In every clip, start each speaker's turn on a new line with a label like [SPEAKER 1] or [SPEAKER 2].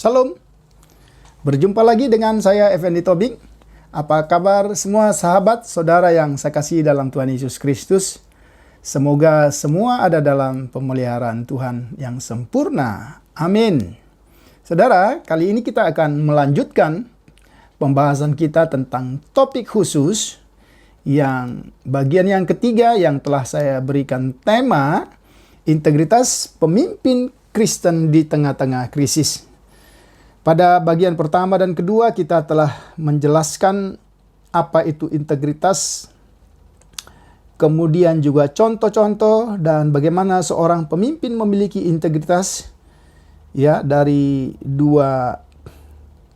[SPEAKER 1] Salam, berjumpa lagi dengan saya Effendi Tobing. Apa kabar semua sahabat, saudara yang saya kasihi dalam Tuhan Yesus Kristus? Semoga semua ada dalam pemeliharaan Tuhan yang sempurna. Amin. Saudara, kali ini kita akan melanjutkan pembahasan kita tentang topik khusus yang bagian yang ketiga yang telah saya berikan tema integritas pemimpin Kristen di tengah-tengah krisis. Pada bagian pertama dan kedua kita telah menjelaskan apa itu integritas, kemudian juga contoh-contoh dan bagaimana seorang pemimpin memiliki integritas. Ya, dari dua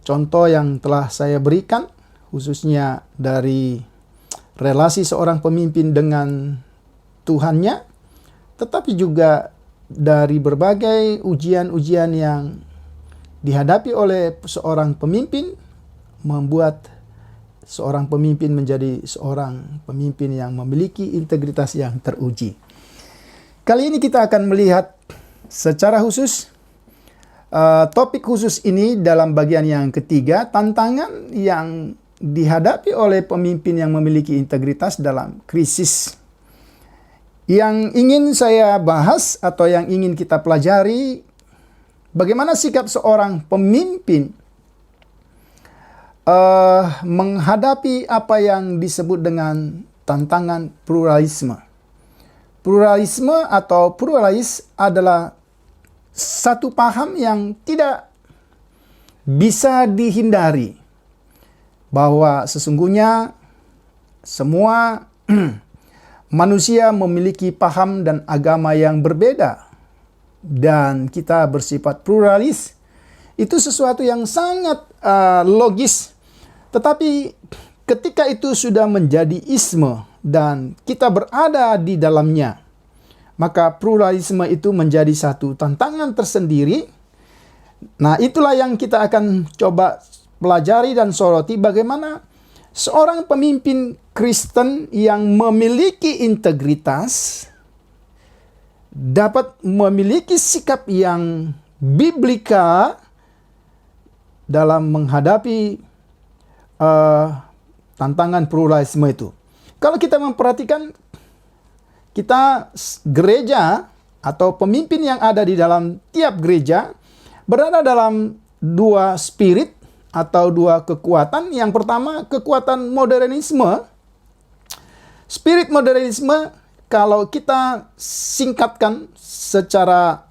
[SPEAKER 1] contoh yang telah saya berikan, khususnya dari relasi seorang pemimpin dengan Tuhannya, tetapi juga dari berbagai ujian-ujian yang dihadapi oleh seorang pemimpin, membuat seorang pemimpin menjadi seorang pemimpin yang memiliki integritas yang teruji. Kali ini kita akan melihat secara khusus topik khusus ini dalam bagian yang ketiga, tantangan yang dihadapi oleh pemimpin yang memiliki integritas dalam krisis. Yang ingin saya bahas atau yang ingin kita pelajari, bagaimana sikap seorang pemimpin menghadapi apa yang disebut dengan tantangan pluralisme. Pluralisme atau pluralis adalah satu paham yang tidak bisa dihindari, bahwa sesungguhnya semua manusia memiliki paham dan agama yang berbeda. Dan kita bersifat pluralis, itu sesuatu yang sangat logis. Tetapi ketika itu sudah menjadi isme dan kita berada di dalamnya, maka pluralisme itu menjadi satu tantangan tersendiri. Nah, itulah yang kita akan coba pelajari dan soroti, bagaimana seorang pemimpin Kristen yang memiliki integritas dapat memiliki sikap yang biblika dalam menghadapi tantangan pluralisme itu. Kalau kita memperhatikan, kita gereja atau pemimpin yang ada di dalam tiap gereja berada dalam dua spirit atau dua kekuatan. Yang pertama, kekuatan modernisme. Spirit modernisme, kalau kita singkatkan secara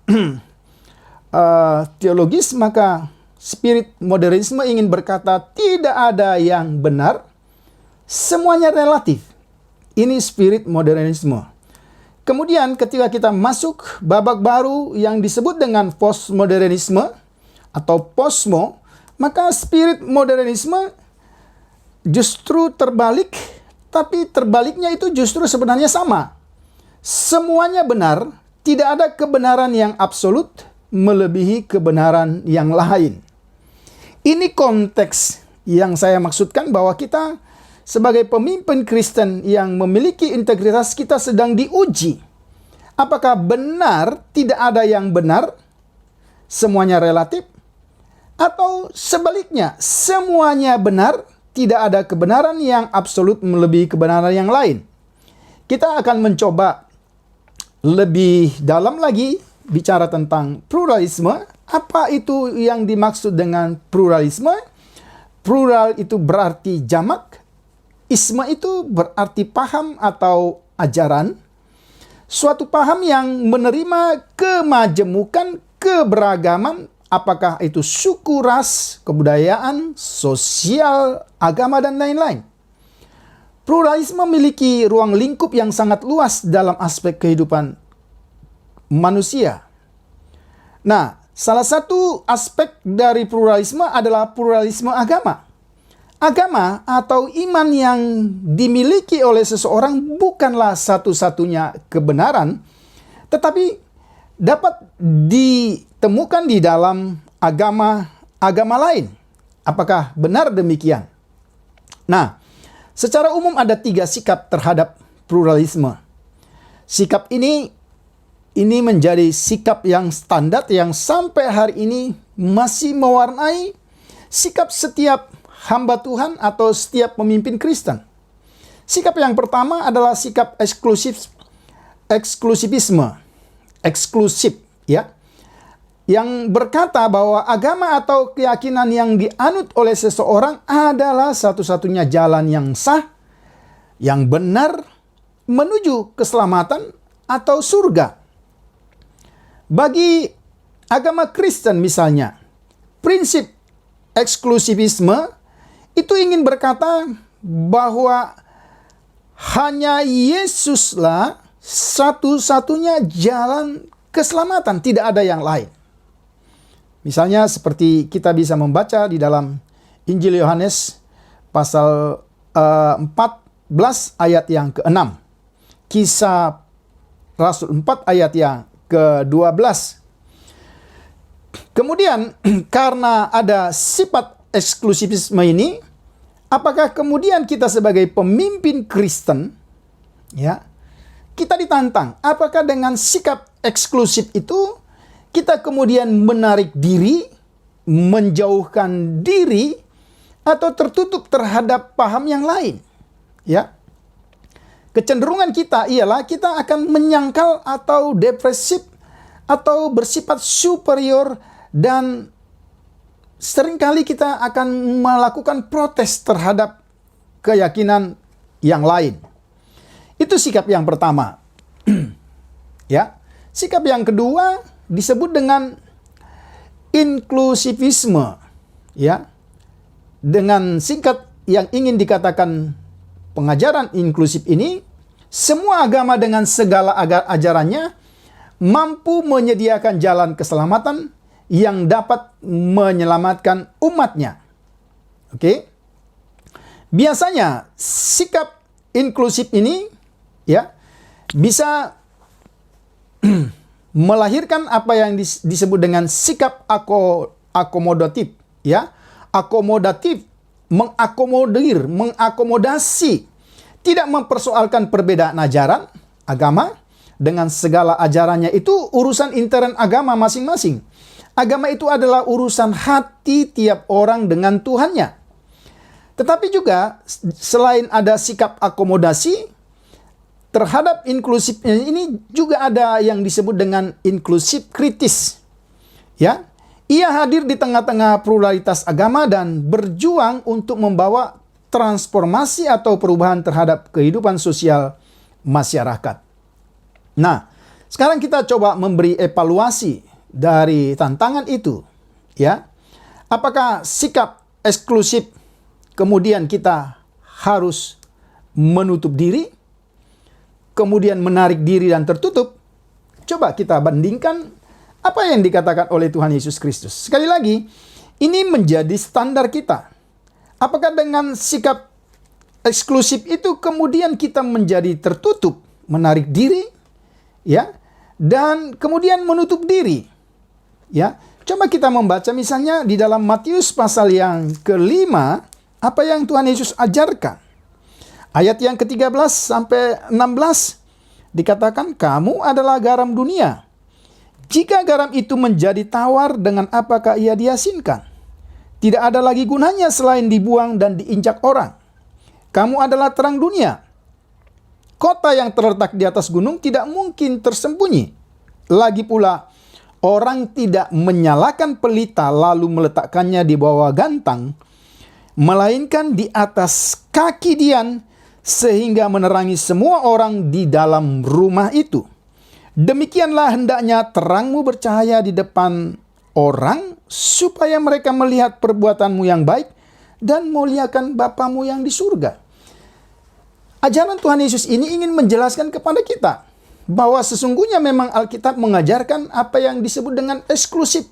[SPEAKER 1] teologis, maka spirit modernisme ingin berkata tidak ada yang benar, semuanya relatif. Ini spirit modernisme. Kemudian ketika kita masuk babak baru yang disebut dengan postmodernisme atau posmo, maka spirit modernisme justru terbalik, tapi terbaliknya itu justru sebenarnya sama. Semuanya benar, tidak ada kebenaran yang absolut melebihi kebenaran yang lain. Ini konteks yang saya maksudkan, bahwa kita sebagai pemimpin Kristen yang memiliki integritas, kita sedang diuji. Apakah benar tidak ada yang benar, semuanya relatif? Atau sebaliknya, semuanya benar, tidak ada kebenaran yang absolut melebihi kebenaran yang lain? Kita akan mencoba lebih dalam lagi bicara tentang pluralisme. Apa itu yang dimaksud dengan pluralisme? Plural itu berarti jamak, Isme itu berarti paham atau ajaran, suatu paham yang menerima kemajemukan, keberagaman, apakah itu suku, ras, kebudayaan, sosial, agama, dan lain-lain. Pluralisme memiliki ruang lingkup yang sangat luas dalam aspek kehidupan manusia. Nah, salah satu aspek dari pluralisme adalah pluralisme agama. Agama atau iman yang dimiliki oleh seseorang bukanlah satu-satunya kebenaran, tetapi dapat ditemukan di dalam agama lain. Apakah benar demikian? Nah, secara umum ada 3 sikap terhadap pluralisme. Sikap ini menjadi sikap yang standar yang sampai hari ini masih mewarnai sikap setiap hamba Tuhan atau setiap pemimpin Kristen. Sikap yang pertama adalah sikap eksklusifisme. Eksklusif, ya. Yang berkata bahwa agama atau keyakinan yang dianut oleh seseorang adalah satu-satunya jalan yang sah, yang benar, menuju keselamatan atau surga. Bagi agama Kristen misalnya, prinsip eksklusivisme itu ingin berkata bahwa hanya Yesuslah satu-satunya jalan keselamatan, tidak ada yang lain. Misalnya seperti kita bisa membaca di dalam Injil Yohanes pasal 14 ayat yang ke-6. Kisah Rasul 4 ayat yang ke-12. Kemudian karena ada sifat eksklusivisme ini, apakah kemudian kita sebagai pemimpin Kristen, ya, kita ditantang, apakah dengan sikap eksklusif itu kita kemudian menarik diri, menjauhkan diri, atau tertutup terhadap paham yang lain? Ya, kecenderungan kita ialah kita akan menyangkal atau depresif atau bersifat superior, dan seringkali kita akan melakukan protes terhadap keyakinan yang lain. Itu sikap yang pertama. Ya, sikap yang kedua disebut dengan inklusivisme. Ya, dengan singkat yang ingin dikatakan pengajaran inklusif ini, semua agama dengan segala ajarannya mampu menyediakan jalan keselamatan yang dapat menyelamatkan umatnya. Oke? Biasanya sikap inklusif ini, ya, bisa melahirkan apa yang disebut dengan sikap akomodatif, ya. Akomodatif, mengakomodasi, tidak mempersoalkan perbedaan ajaran agama. Dengan segala ajarannya itu urusan intern agama masing-masing. Agama itu adalah urusan hati tiap orang dengan Tuhannya. Tetapi juga selain ada sikap akomodasi terhadap inklusif ini, juga ada yang disebut dengan inklusif kritis. Ya, ia hadir di tengah-tengah pluralitas agama dan berjuang untuk membawa transformasi atau perubahan terhadap kehidupan sosial masyarakat. Nah, sekarang kita coba memberi evaluasi dari tantangan itu, ya. Apakah sikap eksklusif kemudian kita harus menutup diri, kemudian menarik diri dan tertutup? Coba kita bandingkan apa yang dikatakan oleh Tuhan Yesus Kristus. Sekali lagi, ini menjadi standar kita. Apakah dengan sikap eksklusif itu kemudian kita menjadi tertutup, menarik diri, ya, dan kemudian menutup diri? Ya, coba kita membaca misalnya di dalam Matius pasal yang ke-5, apa yang Tuhan Yesus ajarkan. Ayat yang ke-13 sampai 16 dikatakan, "Kamu adalah garam dunia. Jika garam itu menjadi tawar, dengan apakah ia diasinkan? Tidak ada lagi gunanya selain dibuang dan diinjak orang. Kamu adalah terang dunia. Kota yang terletak di atas gunung tidak mungkin tersembunyi. Lagi pula, orang tidak menyalakan pelita lalu meletakkannya di bawah gantang, melainkan di atas kaki Dian, sehingga menerangi semua orang di dalam rumah itu. Demikianlah hendaknya terangmu bercahaya di depan orang, supaya mereka melihat perbuatanmu yang baik dan muliakan Bapamu yang di surga. Ajaran Tuhan Yesus ini ingin menjelaskan kepada kita bahwa sesungguhnya memang Alkitab mengajarkan apa yang disebut dengan eksklusif.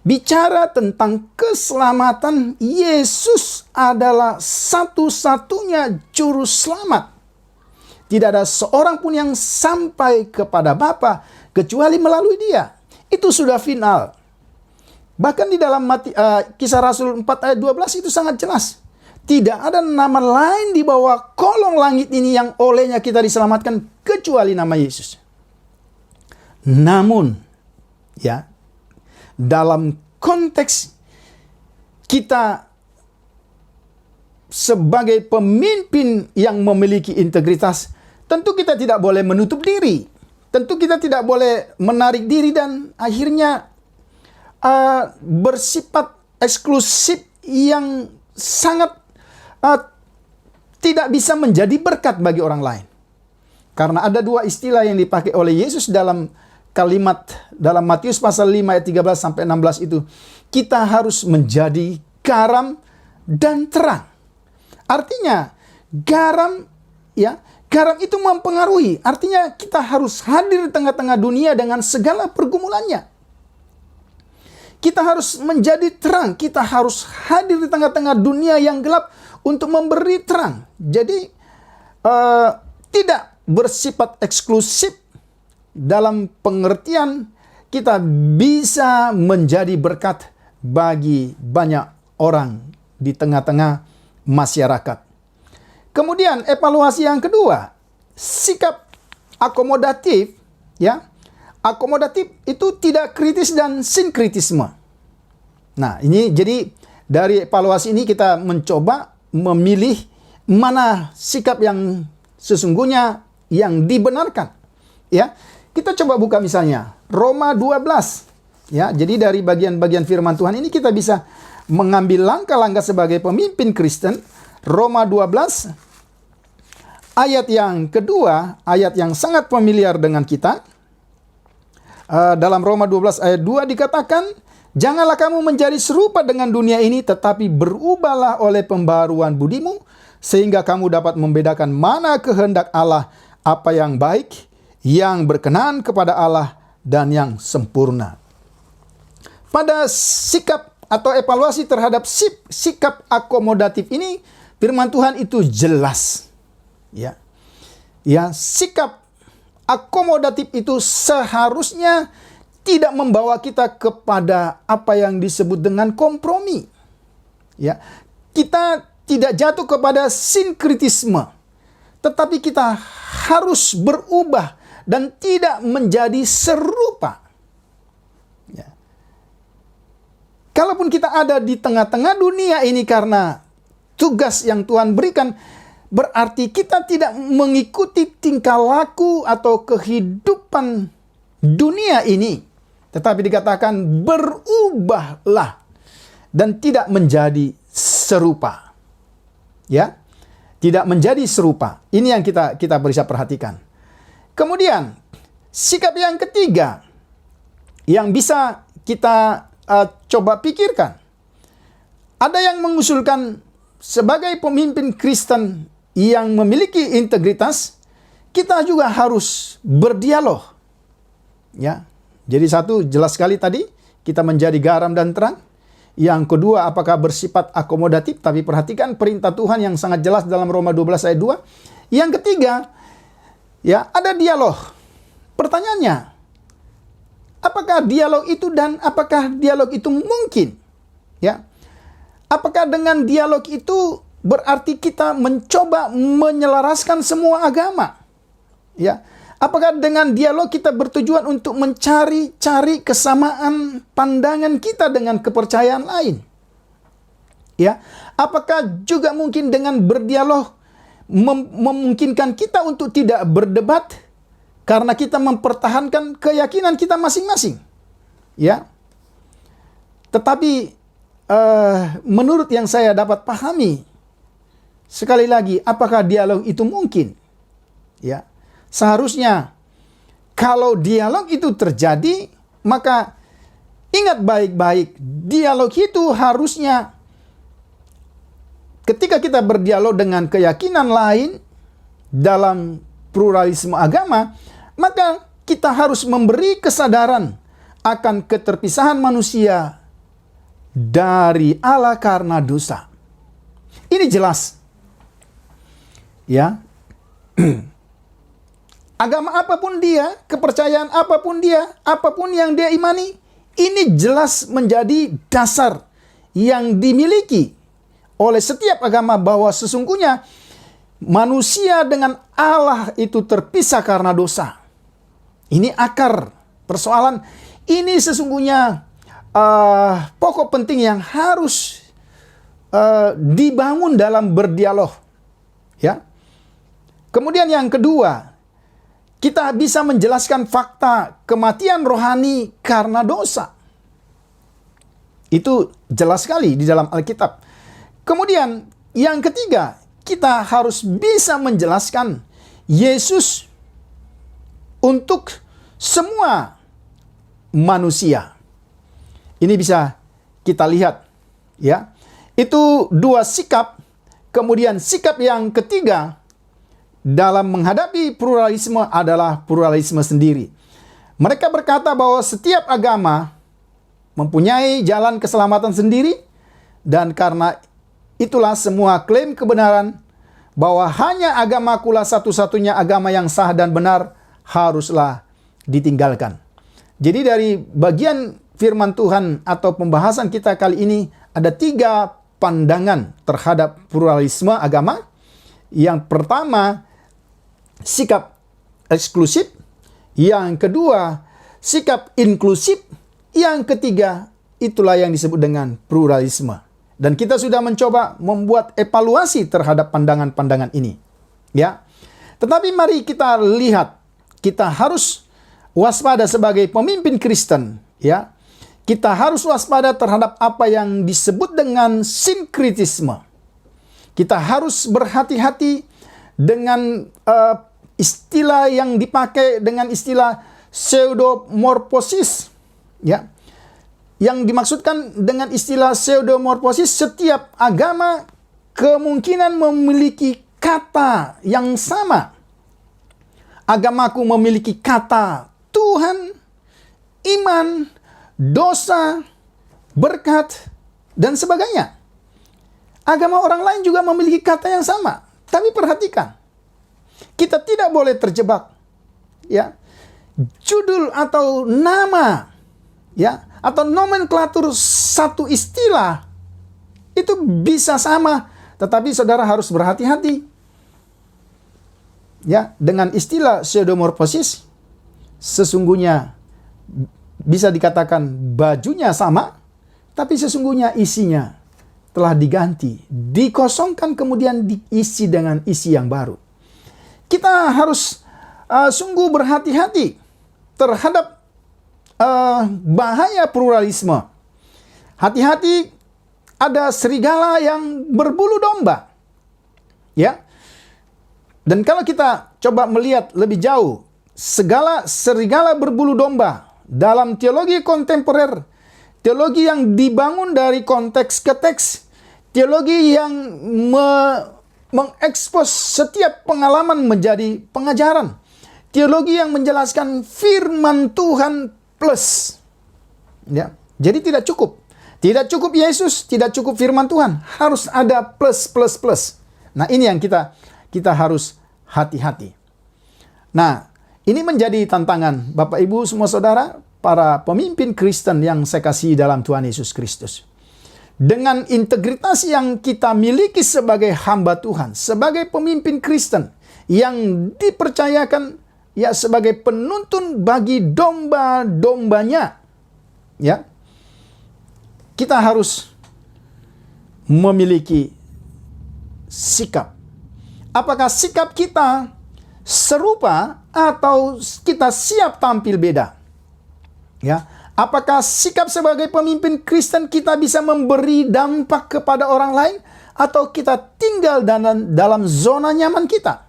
[SPEAKER 1] Bicara tentang keselamatan, Yesus adalah satu-satunya juru selamat. Tidak ada seorang pun yang sampai kepada Bapa kecuali melalui Dia. Itu sudah final. Bahkan di dalam Kisah Rasul 4 ayat 12 itu sangat jelas. Tidak ada nama lain di bawah kolong langit ini yang olehnya kita diselamatkan kecuali nama Yesus. Namun, ya, dalam konteks kita sebagai pemimpin yang memiliki integritas, tentu kita tidak boleh menutup diri. Tentu kita tidak boleh menarik diri dan akhirnya bersifat eksklusif yang sangat tidak bisa menjadi berkat bagi orang lain. Karena ada dua istilah yang dipakai oleh Yesus dalam kalimat dalam Matius pasal 5 ayat 13 sampai 16 itu. Kita harus menjadi garam dan terang. Artinya garam, ya, garam itu mempengaruhi. Artinya kita harus hadir di tengah-tengah dunia dengan segala pergumulannya. Kita harus menjadi terang. Kita harus hadir di tengah-tengah dunia yang gelap untuk memberi terang. Jadi tidak bersifat eksklusif dalam pengertian kita bisa menjadi berkat bagi banyak orang di tengah-tengah masyarakat. Kemudian evaluasi yang kedua, sikap akomodatif, ya. Akomodatif itu tidak kritis dan sinkritisme. Nah, ini jadi dari evaluasi ini kita mencoba memilih mana sikap yang sesungguhnya yang dibenarkan. Ya, kita coba buka misalnya Roma 12. Ya, jadi dari bagian-bagian firman Tuhan ini kita bisa mengambil langkah-langkah sebagai pemimpin Kristen. Roma 12 ayat yang kedua, ayat yang sangat familiar dengan kita. Dalam Roma 12 ayat 2 dikatakan, janganlah kamu menjadi serupa dengan dunia ini, tetapi berubahlah oleh pembaruan budimu, sehingga kamu dapat membedakan mana kehendak Allah, apa yang baik, yang berkenan kepada Allah, dan yang sempurna. Pada sikap atau evaluasi terhadap sikap akomodatif ini, firman Tuhan itu jelas. Ya, sikap akomodatif itu seharusnya tidak membawa kita kepada apa yang disebut dengan kompromi. Ya, kita tidak jatuh kepada sinkritisme, tetapi kita harus berubah dan tidak menjadi serupa. Ya. Kalaupun kita ada di tengah-tengah dunia ini karena tugas yang Tuhan berikan, berarti kita tidak mengikuti tingkah laku atau kehidupan dunia ini. Tetapi dikatakan berubahlah dan tidak menjadi serupa. Ya, tidak menjadi serupa. Ini yang kita bisa perhatikan. Kemudian, sikap yang ketiga yang bisa kita coba pikirkan. Ada yang mengusulkan sebagai pemimpin Kristen yang memiliki integritas, kita juga harus berdialog. Ya. Jadi satu, jelas sekali tadi, kita menjadi garam dan terang. Yang kedua, apakah bersifat akomodatif? Tapi perhatikan perintah Tuhan yang sangat jelas dalam Roma 12 ayat 2. Yang ketiga, ya, ada dialog. Pertanyaannya, apakah dialog itu dan apakah dialog itu mungkin? Ya. Apakah dengan dialog itu berarti kita mencoba menyelaraskan semua agama? Ya. Apakah dengan dialog kita bertujuan untuk mencari kesamaan pandangan kita dengan kepercayaan lain? Ya. Apakah juga mungkin dengan berdialog memungkinkan kita untuk tidak berdebat karena kita mempertahankan keyakinan kita masing-masing? Ya. Tetapi menurut yang saya dapat pahami, sekali lagi, apakah dialog itu mungkin? Ya, seharusnya kalau dialog itu terjadi, maka ingat baik-baik, dialog itu harusnya ketika kita berdialog dengan keyakinan lain dalam pluralisme agama, maka kita harus memberi kesadaran akan keterpisahan manusia dari Allah karena dosa. Ini jelas. Ya. Agama apapun dia, kepercayaan apapun dia, apapun yang dia imani, ini jelas menjadi dasar yang dimiliki oleh setiap agama bahwa sesungguhnya manusia dengan Allah itu terpisah karena dosa. Ini akar persoalan. Ini sesungguhnya pokok penting yang harus dibangun dalam berdialog. Ya. Kemudian yang kedua, kita bisa menjelaskan fakta kematian rohani karena dosa. Itu jelas sekali di dalam Alkitab. Kemudian yang ketiga, kita harus bisa menjelaskan Yesus untuk semua manusia. Ini bisa kita lihat, ya. Itu dua sikap. Kemudian sikap yang ketiga dalam menghadapi pluralisme adalah pluralisme sendiri. Mereka berkata bahwa setiap agama mempunyai jalan keselamatan sendiri, dan karena itulah semua klaim kebenaran bahwa hanya agamakulah satu-satunya agama yang sah dan benar haruslah ditinggalkan. Jadi dari bagian firman Tuhan atau pembahasan kita kali ini ada 3 pandangan terhadap pluralisme agama. Yang pertama, sikap eksklusif. Yang kedua, sikap inklusif. Yang ketiga, itulah yang disebut dengan pluralisme. Dan kita sudah mencoba membuat evaluasi terhadap pandangan-pandangan ini. Ya. Tetapi mari kita lihat, kita harus waspada sebagai pemimpin Kristen, ya. Kita harus waspada terhadap apa yang disebut dengan sinkritisme. Kita harus berhati-hati dengan istilah yang dipakai dengan istilah pseudomorphosis, ya. Yang dimaksudkan dengan istilah pseudomorphosis, setiap agama kemungkinan memiliki kata yang sama. Agamaku memiliki kata Tuhan, iman, dosa, berkat, dan sebagainya. Agama orang lain juga memiliki kata yang sama. Tapi perhatikan, kita tidak boleh terjebak, ya. Judul atau nama, ya, atau nomenklatur satu istilah itu bisa sama, tetapi saudara harus berhati-hati. Ya, dengan istilah pseudomorphosis sesungguhnya bisa dikatakan bajunya sama, tapi sesungguhnya isinya telah diganti, dikosongkan kemudian diisi dengan isi yang baru. Kita harus sungguh berhati-hati terhadap bahaya pluralisme. Hati-hati, ada serigala yang berbulu domba. Ya. Dan kalau kita coba melihat lebih jauh, serigala berbulu domba dalam teologi kontemporer, teologi yang dibangun dari konteks ke teks, teologi yang mengekspos setiap pengalaman menjadi pengajaran, teologi yang menjelaskan firman Tuhan plus, ya. Jadi tidak cukup Yesus, tidak cukup firman Tuhan, harus ada plus. Nah, ini yang kita harus hati-hati. Nah, ini menjadi tantangan Bapak Ibu semua saudara, para pemimpin Kristen yang saya kasihi dalam Tuhan Yesus Kristus. Dengan integritas yang kita miliki sebagai hamba Tuhan, sebagai pemimpin Kristen yang dipercayakan ya sebagai penuntun bagi domba-dombanya, ya, kita harus memiliki sikap. Apakah sikap kita serupa atau kita siap tampil beda? Ya, Apakah sikap sebagai pemimpin Kristen kita bisa memberi dampak kepada orang lain, atau kita tinggal dalam zona nyaman kita?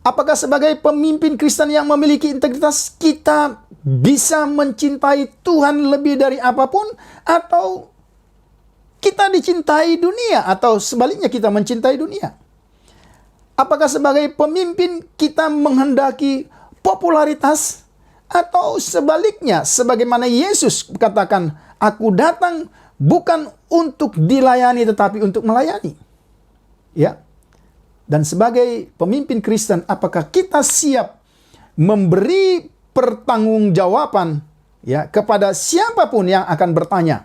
[SPEAKER 1] Apakah sebagai pemimpin Kristen yang memiliki integritas kita bisa mencintai Tuhan lebih dari apapun, atau kita dicintai dunia, atau sebaliknya kita mencintai dunia? Apakah sebagai pemimpin kita menghendaki popularitas, atau sebaliknya sebagaimana Yesus katakan, aku datang bukan untuk dilayani tetapi untuk melayani. Ya. Dan sebagai pemimpin Kristen, apakah kita siap memberi pertanggungjawaban ya kepada siapapun yang akan bertanya,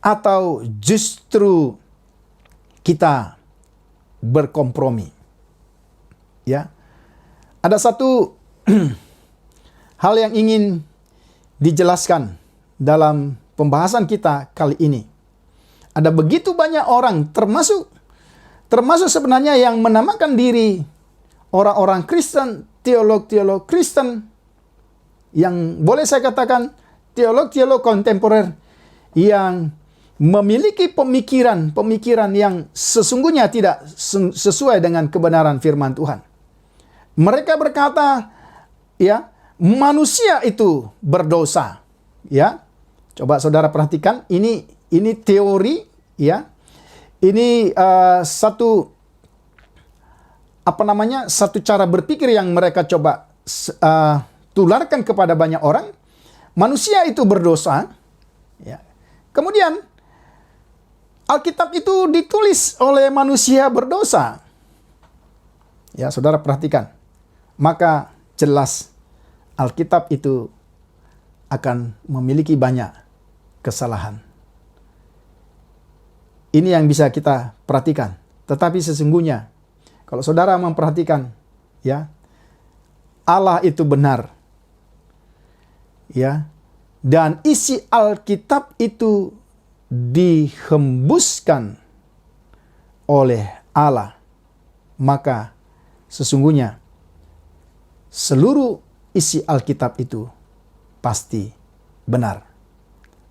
[SPEAKER 1] atau justru kita berkompromi? Ya. Ada satu hal yang ingin dijelaskan dalam pembahasan kita kali ini. Ada begitu banyak orang, termasuk sebenarnya yang menamakan diri orang-orang Kristen, teolog-teolog Kristen, yang boleh saya katakan teolog-teolog kontemporer, yang memiliki pemikiran yang sesungguhnya tidak sesuai dengan kebenaran firman Tuhan. Mereka berkata, ya, manusia itu berdosa. Ya. Coba saudara perhatikan, ini teori, ya. Ini satu cara berpikir yang mereka coba tularkan kepada banyak orang. Manusia itu berdosa, ya. Kemudian Alkitab itu ditulis oleh manusia berdosa. Ya, saudara perhatikan. Maka jelas Alkitab itu akan memiliki banyak kesalahan. Ini yang bisa kita perhatikan. Tetapi sesungguhnya, kalau saudara memperhatikan, ya, Allah itu benar. Ya, dan isi Alkitab itu dihembuskan oleh Allah. Maka sesungguhnya seluruh isi Alkitab itu pasti benar.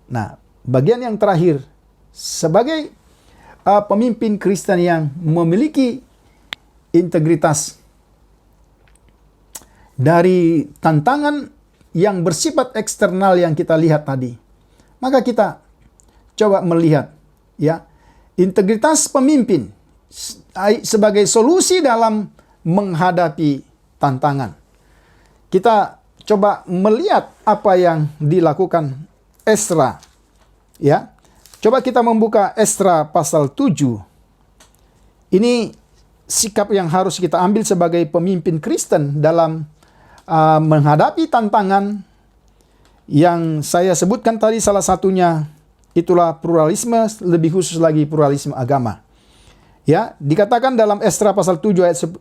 [SPEAKER 1] Nah, bagian yang terakhir, sebagai pemimpin Kristen yang memiliki integritas, dari tantangan yang bersifat eksternal yang kita lihat tadi, maka kita coba melihat, ya, integritas pemimpin sebagai solusi dalam menghadapi tantangan. Kita coba melihat apa yang dilakukan Ezra. Ya. Coba kita membuka Ezra pasal 7. Ini sikap yang harus kita ambil sebagai pemimpin Kristen dalam menghadapi tantangan yang saya sebutkan tadi. Salah satunya itulah pluralisme, lebih khusus lagi pluralisme agama. Ya, dikatakan dalam Ezra pasal 7 ayat 10,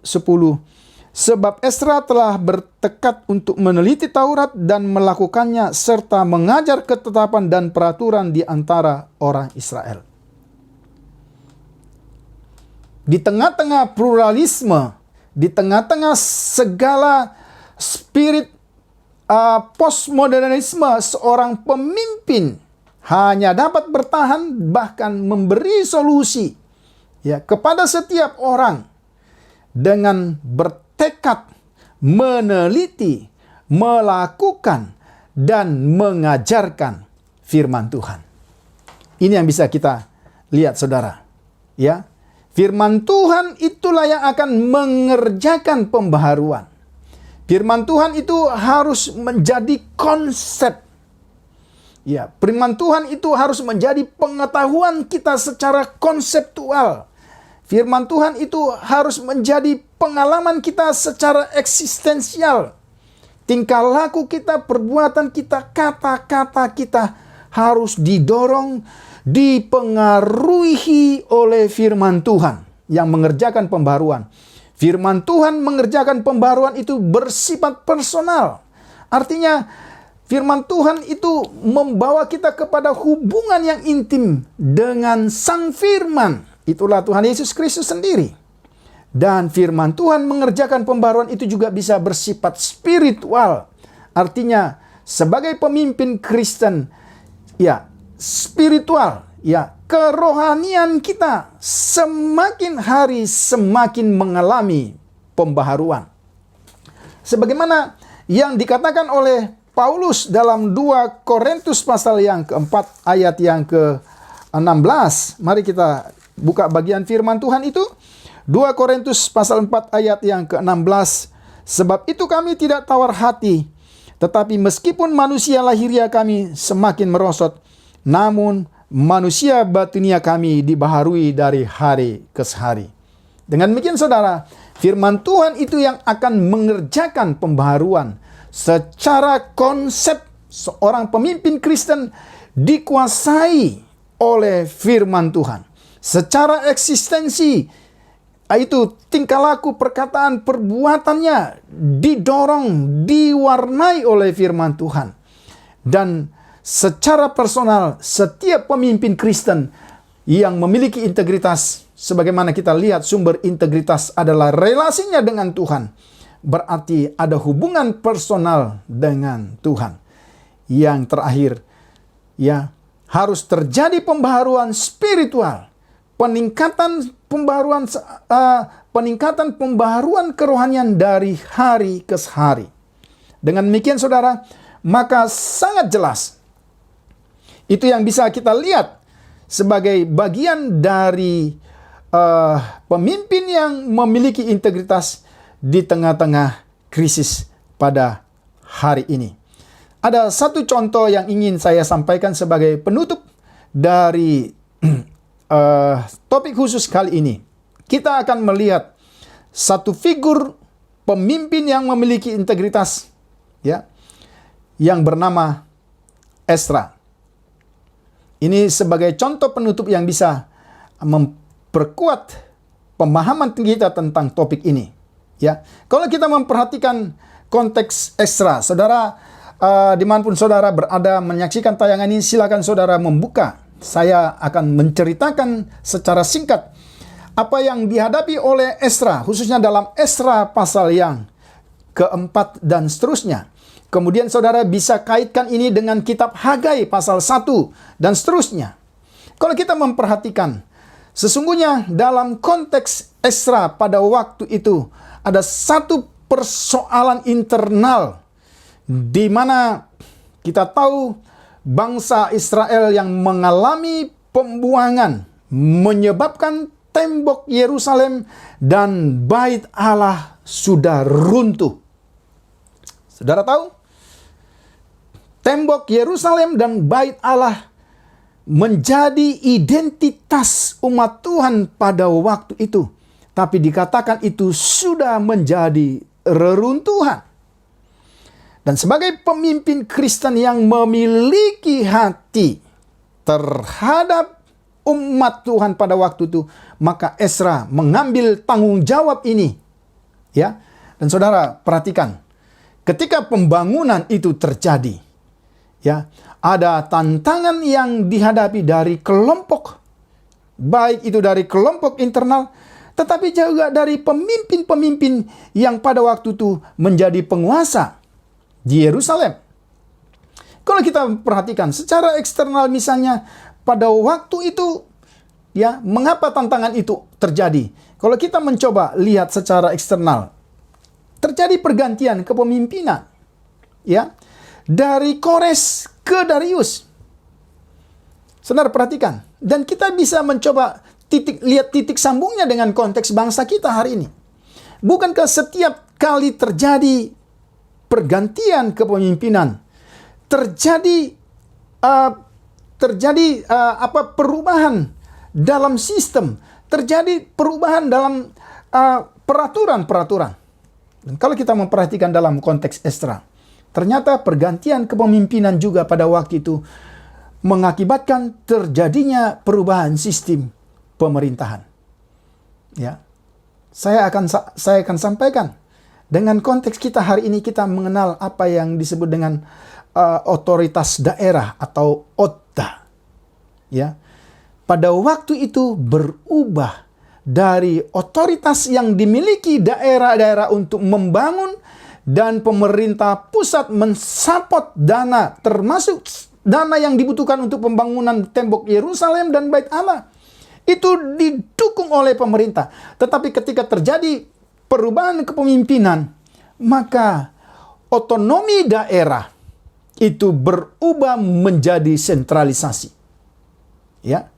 [SPEAKER 1] sebab Ezra telah bertekad untuk meneliti Taurat dan melakukannya serta mengajar ketetapan dan peraturan di antara orang Israel. Di tengah-tengah pluralisme, di tengah-tengah segala spirit postmodernisme, seorang pemimpin hanya dapat bertahan, bahkan memberi solusi, ya, kepada setiap orang dengan bertekad meneliti, melakukan, dan mengajarkan firman Tuhan. Ini yang bisa kita lihat, saudara. Ya, firman Tuhan itulah yang akan mengerjakan pembaharuan. Firman Tuhan itu harus menjadi konsep. Ya, firman Tuhan itu harus menjadi pengetahuan kita secara konseptual. Firman Tuhan itu harus menjadi pengalaman kita secara eksistensial. Tingkah laku kita, perbuatan kita, kata-kata kita harus didorong, dipengaruhi oleh firman Tuhan yang mengerjakan pembaruan. Firman Tuhan mengerjakan pembaruan itu bersifat personal. Artinya, firman Tuhan itu membawa kita kepada hubungan yang intim dengan Sang Firman. Itulah Tuhan Yesus Kristus sendiri. Dan firman Tuhan mengerjakan pembaruan itu juga bisa bersifat spiritual. Artinya, sebagai pemimpin Kristen, ya, spiritual, ya, kerohanian kita semakin hari semakin mengalami pembaharuan. Sebagaimana yang dikatakan oleh Paulus dalam 2 Korintus pasal yang keempat ayat yang ke-16. Mari kita buka bagian firman Tuhan itu. 2 Korintus pasal 4 ayat yang ke-16. Sebab itu kami tidak tawar hati, tetapi meskipun manusia lahiriah kami semakin merosot, namun manusia batinia kami dibaharui dari hari ke hari. Dengan demikian saudara, firman Tuhan itu yang akan mengerjakan pembaharuan. Secara konsep, seorang pemimpin Kristen dikuasai oleh firman Tuhan. Secara eksistensi, itu tingkah laku, perkataan, perbuatannya didorong, diwarnai oleh firman Tuhan. Dan secara personal, setiap pemimpin Kristen yang memiliki integritas, sebagaimana kita lihat sumber integritas adalah relasinya dengan Tuhan, berarti ada hubungan personal dengan Tuhan. Yang terakhir, ya, harus terjadi pembaharuan spiritual, peningkatan pembaharuan kerohanian dari hari ke hari. Dengan demikian saudara, maka sangat jelas itu yang bisa kita lihat sebagai bagian dari pemimpin yang memiliki integritas di tengah-tengah krisis pada hari ini. Ada satu contoh yang ingin saya sampaikan sebagai penutup dari topik khusus kali ini. Kita akan melihat satu figur pemimpin yang memiliki integritas, ya, yang bernama Ezra. Ini sebagai contoh penutup yang bisa memperkuat pemahaman kita tentang topik ini. Ya, kalau kita memperhatikan konteks Ezra, saudara, dimanapun saudara berada menyaksikan tayangan ini, silakan saudara membuka. Saya akan menceritakan secara singkat apa yang dihadapi oleh Ezra, khususnya dalam Ezra pasal yang keempat dan seterusnya. Kemudian saudara bisa kaitkan ini dengan kitab Hagai pasal 1 dan seterusnya. Kalau kita memperhatikan, sesungguhnya dalam konteks Ezra pada waktu itu ada satu persoalan internal di mana kita tahu bangsa Israel yang mengalami pembuangan menyebabkan tembok Yerusalem dan bait Allah sudah runtuh. Saudara tahu? Tembok Yerusalem dan bait Allah menjadi identitas umat Tuhan pada waktu itu. Tapi dikatakan itu sudah menjadi reruntuhan. Dan sebagai pemimpin Kristen yang memiliki hati terhadap umat Tuhan pada waktu itu, maka Ezra mengambil tanggung jawab ini. Ya. Dan saudara perhatikan, ketika pembangunan itu terjadi, ya, ada tantangan yang dihadapi dari kelompok, baik itu dari kelompok internal, tetapi juga dari pemimpin-pemimpin yang pada waktu itu menjadi penguasa di Yerusalem. Kalau kita perhatikan secara eksternal misalnya pada waktu itu, ya, mengapa tantangan itu terjadi? Kalau kita mencoba lihat secara eksternal, terjadi pergantian kepemimpinan, ya, dari Kores ke Darius. Saudara perhatikan, dan kita bisa mencoba lihat titik sambungnya dengan konteks bangsa kita hari ini. Bukankah setiap kali terjadi pergantian kepemimpinan, terjadi perubahan dalam sistem, terjadi perubahan dalam peraturan-peraturan. Dan kalau kita memperhatikan dalam konteks Ezra, ternyata pergantian kepemimpinan juga pada waktu itu mengakibatkan terjadinya perubahan sistem pemerintahan. Ya, saya akan sampaikan dengan konteks kita hari ini. Kita mengenal apa yang disebut dengan otoritas daerah atau ODA. Ya, pada waktu itu berubah dari otoritas yang dimiliki daerah-daerah untuk membangun dan pemerintah pusat mensapot dana, termasuk dana yang dibutuhkan untuk pembangunan tembok Yerusalem dan Bait Allah. Itu didukung oleh pemerintah. Tetapi ketika terjadi perubahan kepemimpinan, maka otonomi daerah itu berubah menjadi sentralisasi. Ya.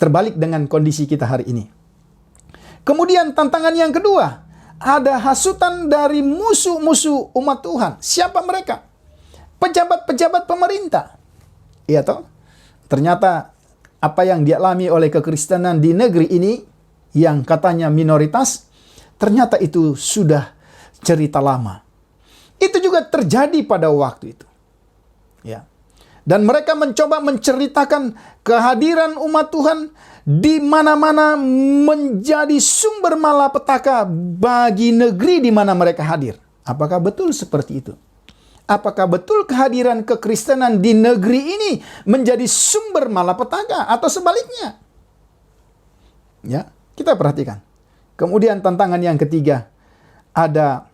[SPEAKER 1] Terbalik dengan kondisi kita hari ini. Kemudian tantangan yang kedua, ada hasutan dari musuh-musuh umat Tuhan. Siapa mereka? Pejabat-pejabat pemerintah. Iya toh? Ternyata apa yang dialami oleh kekristenan di negeri ini yang katanya minoritas, ternyata itu sudah cerita lama. Itu juga terjadi pada waktu itu. Ya. Dan mereka mencoba menceritakan kehadiran umat Tuhan di mana-mana menjadi sumber malapetaka bagi negeri di mana mereka hadir. Apakah betul seperti itu? Apakah betul kehadiran kekristenan di negeri ini menjadi sumber malapetaka atau sebaliknya? Ya, kita perhatikan. Kemudian tantangan yang ketiga, ada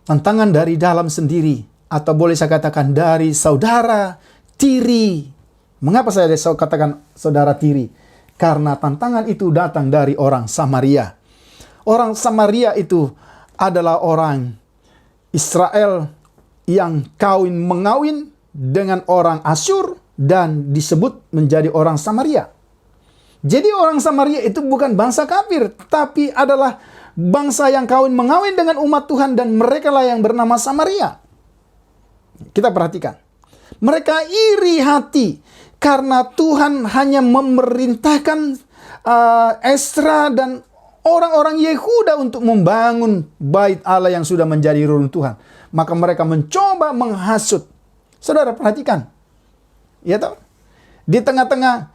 [SPEAKER 1] tantangan dari dalam sendiri, atau boleh saya katakan dari saudara tiri. Mengapa saya katakan saudara tiri? Karena tantangan itu datang dari orang Samaria. Orang Samaria itu adalah orang Israel yang mengawin dengan orang Asyur dan disebut menjadi orang Samaria. Jadi orang Samaria itu bukan bangsa kafir, tapi adalah bangsa yang mengawin dengan umat Tuhan, dan mereka lah yang bernama Samaria. Kita perhatikan. Mereka iri hati karena Tuhan hanya memerintahkan Esra dan orang-orang Yehuda untuk membangun bait Allah yang sudah menjadi reruntuhan. Maka mereka mencoba menghasut. Saudara perhatikan. Ya toh? Di tengah-tengah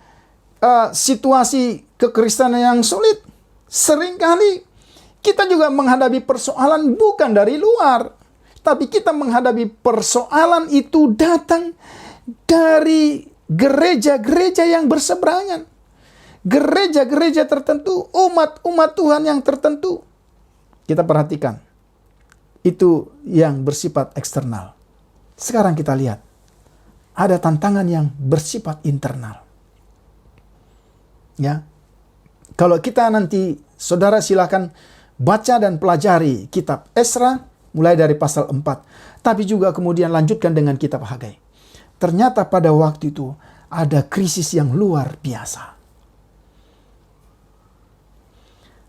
[SPEAKER 1] situasi kekristenan yang sulit, seringkali kita juga menghadapi persoalan bukan dari luar, tapi kita menghadapi persoalan itu datang dari gereja-gereja yang berseberangan. Gereja-gereja tertentu, umat-umat Tuhan yang tertentu. Kita perhatikan. Itu yang bersifat eksternal. Sekarang kita lihat. Ada tantangan yang bersifat internal. Ya. Kalau kita nanti, saudara silakan baca dan pelajari kitab Esra, mulai dari pasal 4. Tapi juga kemudian lanjutkan dengan kitab Hagai. Ternyata pada waktu itu ada krisis yang luar biasa.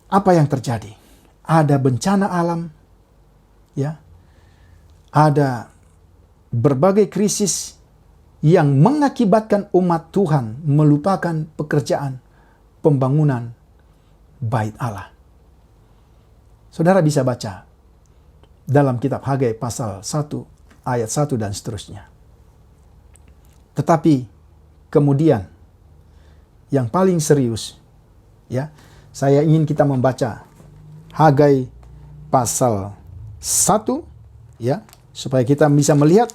[SPEAKER 1] Apa yang terjadi? Ada bencana alam, ya, ada berbagai krisis yang mengakibatkan umat Tuhan melupakan pekerjaan pembangunan bait Allah. Saudara bisa baca dalam kitab Hagai pasal 1 ayat 1 dan seterusnya. Tetapi kemudian yang paling serius, ya, saya ingin kita membaca Hagai pasal 1, ya, supaya kita bisa melihat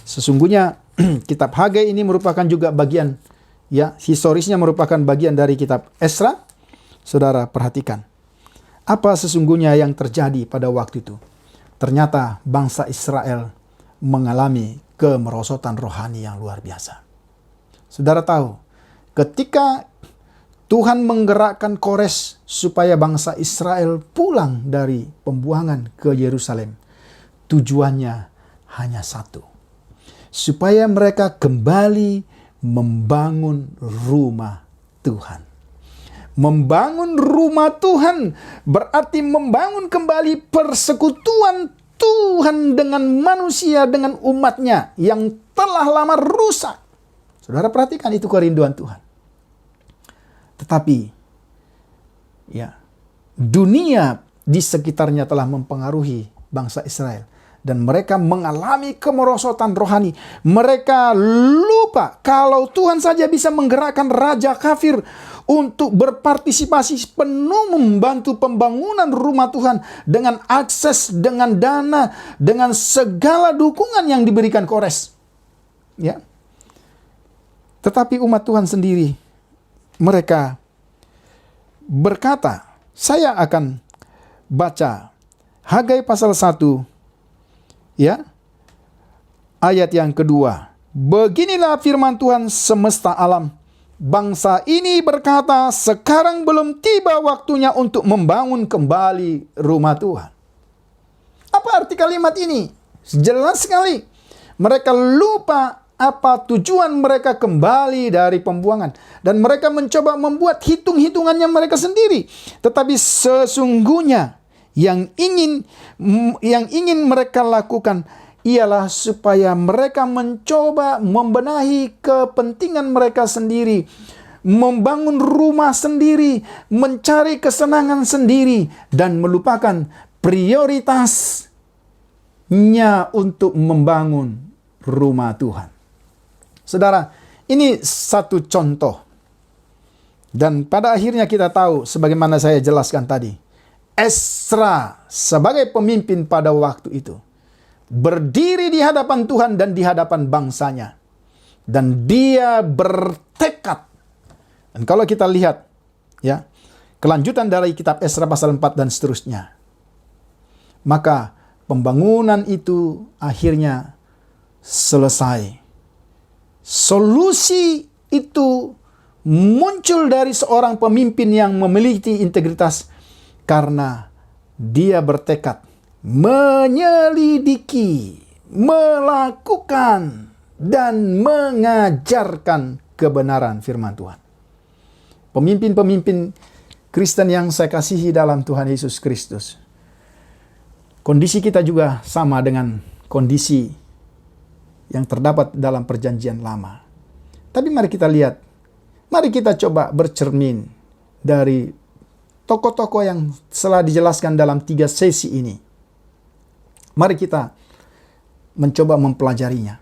[SPEAKER 1] sesungguhnya kitab Hagai ini merupakan juga bagian, ya, historisnya merupakan bagian dari kitab Esra. Saudara perhatikan. Apa sesungguhnya yang terjadi pada waktu itu? Ternyata bangsa Israel mengalami kemerosotan rohani yang luar biasa. Saudara tahu, ketika Tuhan menggerakkan Kores supaya bangsa Israel pulang dari pembuangan ke Yerusalem, tujuannya hanya satu. Supaya mereka kembali membangun rumah Tuhan. Membangun rumah Tuhan berarti membangun kembali persekutuan Tuhan dengan manusia, dengan umatnya yang telah lama rusak. Saudara perhatikan, itu kerinduan Tuhan. Tetapi, ya, dunia di sekitarnya telah mempengaruhi bangsa Israel. Dan mereka mengalami kemerosotan rohani. Mereka lupa kalau Tuhan saja bisa menggerakkan raja kafir untuk berpartisipasi penuh membantu pembangunan rumah Tuhan dengan akses, dengan dana, dengan segala dukungan yang diberikan Kores. Ya. Tetapi umat Tuhan sendiri, mereka berkata, saya akan baca Hagai pasal 1, ya, ayat yang kedua. Beginilah firman Tuhan semesta alam. Bangsa ini berkata, sekarang belum tiba waktunya untuk membangun kembali rumah Tuhan. Apa arti kalimat ini? Jelas sekali. Mereka lupa apa tujuan mereka kembali dari pembuangan. Dan mereka mencoba membuat hitung-hitungannya mereka sendiri. Tetapi sesungguhnya yang ingin mereka lakukan ialah supaya mereka mencoba membenahi kepentingan mereka sendiri, membangun rumah sendiri, mencari kesenangan sendiri, dan melupakan prioritasnya untuk membangun rumah Tuhan. Saudara, ini satu contoh. Dan pada akhirnya kita tahu, sebagaimana saya jelaskan tadi, Ezra sebagai pemimpin pada waktu itu berdiri di hadapan Tuhan dan di hadapan bangsanya. Dan dia bertekad. Dan kalau kita lihat, ya, kelanjutan dari kitab Ezra pasal 4 dan seterusnya, maka pembangunan itu akhirnya selesai. Solusi itu muncul dari seorang pemimpin yang memiliki integritas karena dia bertekad menyelidiki, melakukan, dan mengajarkan kebenaran firman Tuhan. Pemimpin-pemimpin Kristen yang saya kasihi dalam Tuhan Yesus Kristus, kondisi kita juga sama dengan kondisi yang terdapat dalam perjanjian lama. Tapi mari kita lihat, mari kita coba bercermin dari tokoh-tokoh yang telah dijelaskan dalam 3 sesi ini. Mari kita mencoba mempelajarinya.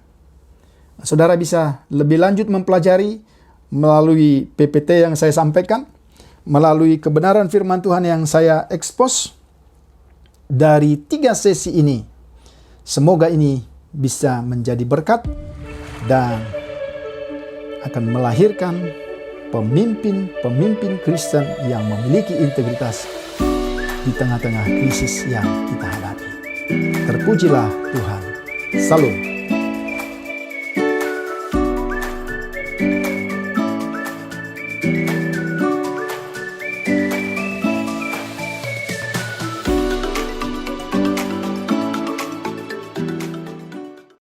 [SPEAKER 1] Saudara bisa lebih lanjut mempelajari melalui PPT yang saya sampaikan, melalui kebenaran firman Tuhan yang saya ekspos dari 3 sesi ini. Semoga ini bisa menjadi berkat dan akan melahirkan pemimpin-pemimpin Kristen yang memiliki integritas di tengah-tengah krisis yang kita hadapi. Terpujilah Tuhan. Salam.